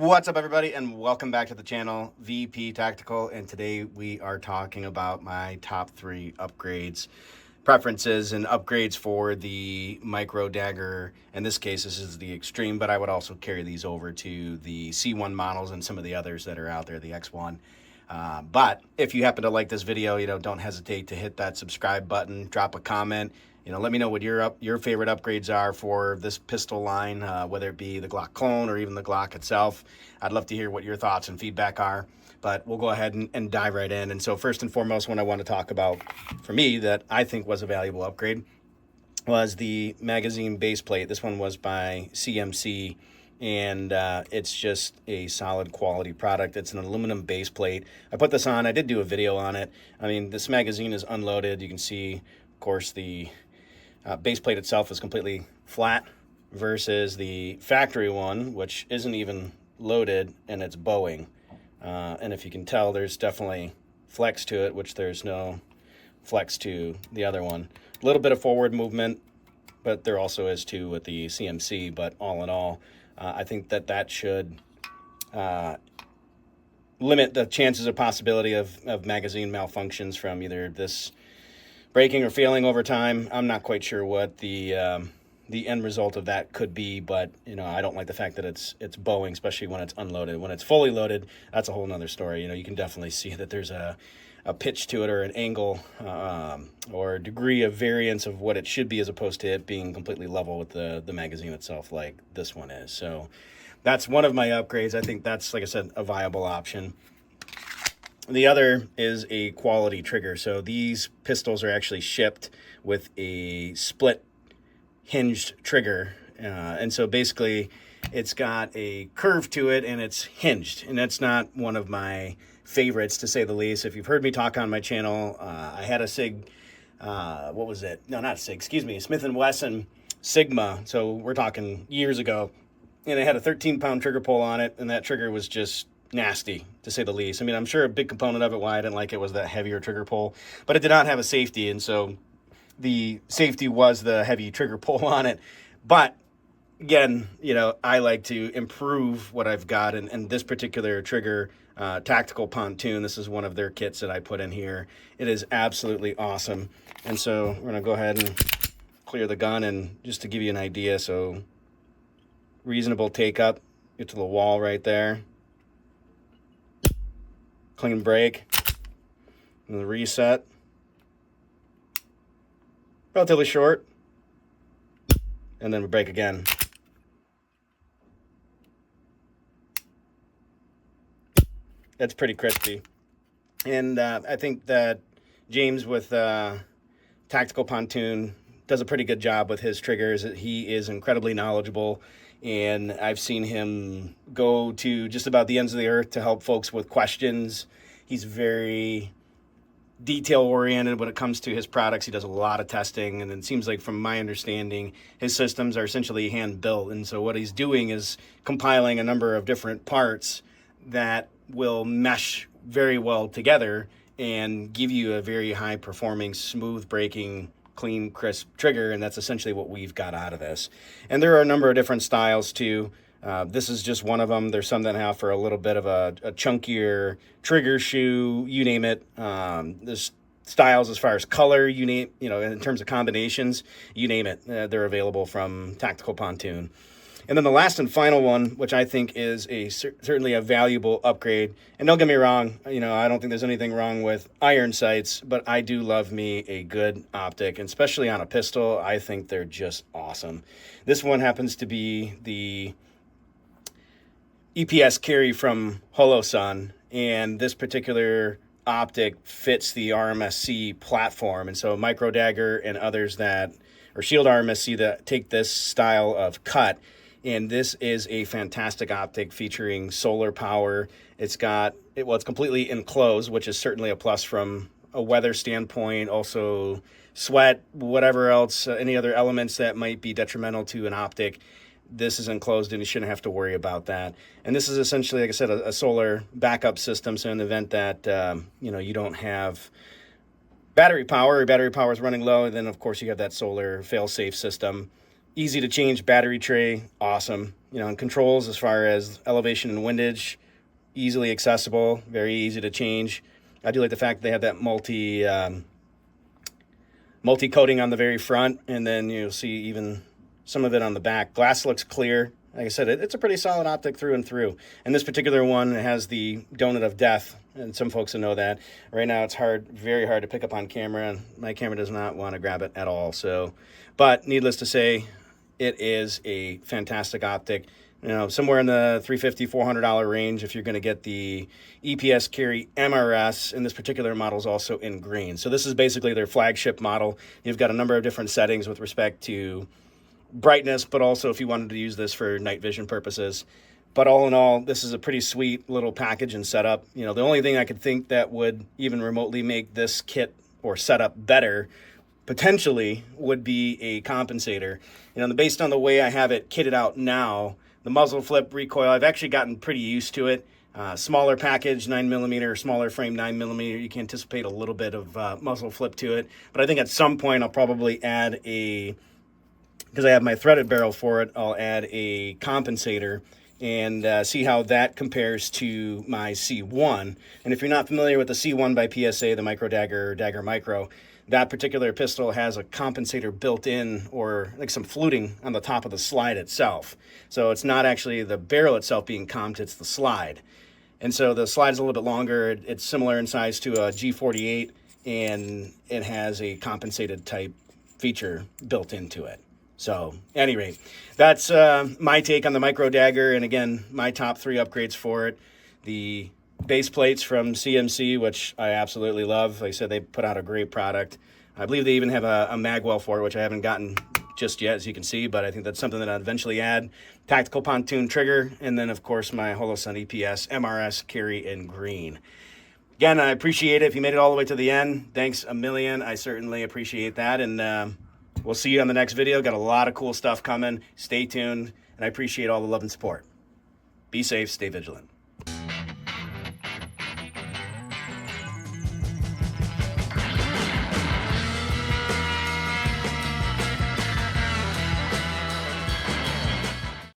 What's up, everybody, and welcome back to the channel, VP Tactical. And today we are talking about my top 3 upgrades, preferences, and upgrades for the Micro Dagger. In this case, this is the Extreme, but I would also carry these over to the C1 models and some of the others that are out there, the X1. But if you happen to like this video, don't hesitate to hit that subscribe button, drop a comment. Let me know what your favorite upgrades are for this pistol line, whether it be the Glock clone or even the Glock itself. I'd love to hear what your thoughts and feedback are, but we'll go ahead and dive right in. And so first and foremost, what I want to talk about for me that I think was a valuable upgrade was the magazine base plate. This one was by CMC, and it's just a solid quality product. It's an aluminum base plate. I put this on. I did do a video on it. I mean, this magazine is unloaded. You can see, of course, the base plate itself is completely flat versus the factory one, which isn't even loaded, and it's bowing. And if you can tell, there's definitely flex to it, which there's no flex to the other one. A little bit of forward movement, but there also is too with the CMC. But all in all, I think that should limit the chances of possibility of magazine malfunctions from either this breaking or failing over time. I'm not quite sure what the end result of that could be, but I don't like the fact that it's bowing, especially when it's unloaded. When it's fully loaded, that's a whole nother story. You can definitely see that there's a pitch to it, or an angle, or a degree of variance of what it should be, as opposed to it being completely level with the magazine itself, like this one is. So that's one of my upgrades. I think that's, like I said, a viable option. The other is a quality trigger. So these pistols are actually shipped with a split hinged trigger. And so basically it's got a curve to it and it's hinged. And that's not one of my favorites, to say the least. If you've heard me talk on my channel, I had a Sig, what was it? No, not Sig, excuse me, Smith & Wesson Sigma. So we're talking years ago. And it had a 13-pound trigger pull on it. And that trigger was just nasty, to say the least. I mean, I'm sure a big component of it, why I didn't like it, was that heavier trigger pull, but it did not have a safety, and so the safety was the heavy trigger pull on it. But again, I like to improve what I've got, and this particular trigger, Tactical Pontoon, this is one of their kits that I put in here. It is absolutely awesome. And so we're gonna go ahead and clear the gun, and just to give you an idea, so reasonable take up, get to the wall right there. Clean break, and the reset, relatively short, and then we break again. That's pretty crispy. And I think that James with Tactical Pontoon does a pretty good job with his triggers. He is incredibly knowledgeable, and I've seen him go to just about the ends of the earth to help folks with questions. He's very detail-oriented when it comes to his products. He does a lot of testing, and it seems like, from my understanding, his systems are essentially hand-built. And so what he's doing is compiling a number of different parts that will mesh very well together and give you a very high-performing, smooth-breaking, clean, crisp trigger, and that's essentially what we've got out of this. And there are a number of different styles too. This is just one of them. There's some that have for a little bit of a chunkier trigger shoe, you name it. There's styles as far as color, you name, in terms of combinations, you name it. They're available from Tactical Pontoon. And then the last and final one, which I think is certainly a valuable upgrade. And don't get me wrong, I don't think there's anything wrong with iron sights, but I do love me a good optic, and especially on a pistol. I think they're just awesome. This one happens to be the EPS carry from Holosun, and this particular optic fits the RMSC platform. And so Micro Dagger and others that, or Shield RMSC, that take this style of cut. And this is a fantastic optic featuring solar power. It's completely enclosed, which is certainly a plus from a weather standpoint. Also sweat, whatever else, any other elements that might be detrimental to an optic. This is enclosed, and you shouldn't have to worry about that. And this is essentially, like I said, a solar backup system. So in the event that you don't have battery power, or battery power is running low, and then of course you have that solar fail-safe system. Easy to change battery tray, awesome. You know, and controls as far as elevation and windage, easily accessible, very easy to change. I do like the fact they have that multi-coating on the very front, and then you'll see even some of it on the back. Glass looks clear. Like I said, it's a pretty solid optic through and through. And this particular one has the donut of death, and some folks will know that. Right now it's very hard to pick up on camera, and my camera does not want to grab it at all. So, but needless to say, it is a fantastic optic. You know, somewhere in the $350, $400 range if you're going to get the EPS carry MRS, and this particular model is also in green. So this is basically their flagship model. You've got a number of different settings with respect to brightness, but also if you wanted to use this for night vision purposes. But all in all, this is a pretty sweet little package and setup. You know, the only thing I could think that would even remotely make this kit or setup better potentially would be a compensator. You know, based on the way I have it kitted out now, the muzzle flip recoil, I've actually gotten pretty used to it. Smaller package, 9mm, smaller frame, 9mm. You can anticipate a little bit of muzzle flip to it. But I think at some point I'll probably add because I have my threaded barrel for it, I'll add a compensator and see how that compares to my C1. And if you're not familiar with the C1 by PSA, the Micro Dagger or Dagger Micro, that particular pistol has a compensator built in, or like some fluting on the top of the slide itself. So it's not actually the barrel itself being comped, it's the slide. And so the slide is a little bit longer. It's similar in size to a G48, and it has a compensated type feature built into it. So, at any rate, that's my take on the Micro Dagger, and again, my top 3 upgrades for it. The base plates from CMC, which I absolutely love. Like I said, they put out a great product. I believe they even have a magwell for it, which I haven't gotten just yet, as you can see, but I think that's something that I'll eventually add. Tactical pontoon trigger, and then, of course, my Holosun EPS MRS carry in green. Again, I appreciate it. If you made it all the way to the end, thanks a million. I certainly appreciate that, and we'll see you on the next video. Got a lot of cool stuff coming. Stay tuned, and I appreciate all the love and support. Be safe, stay vigilant.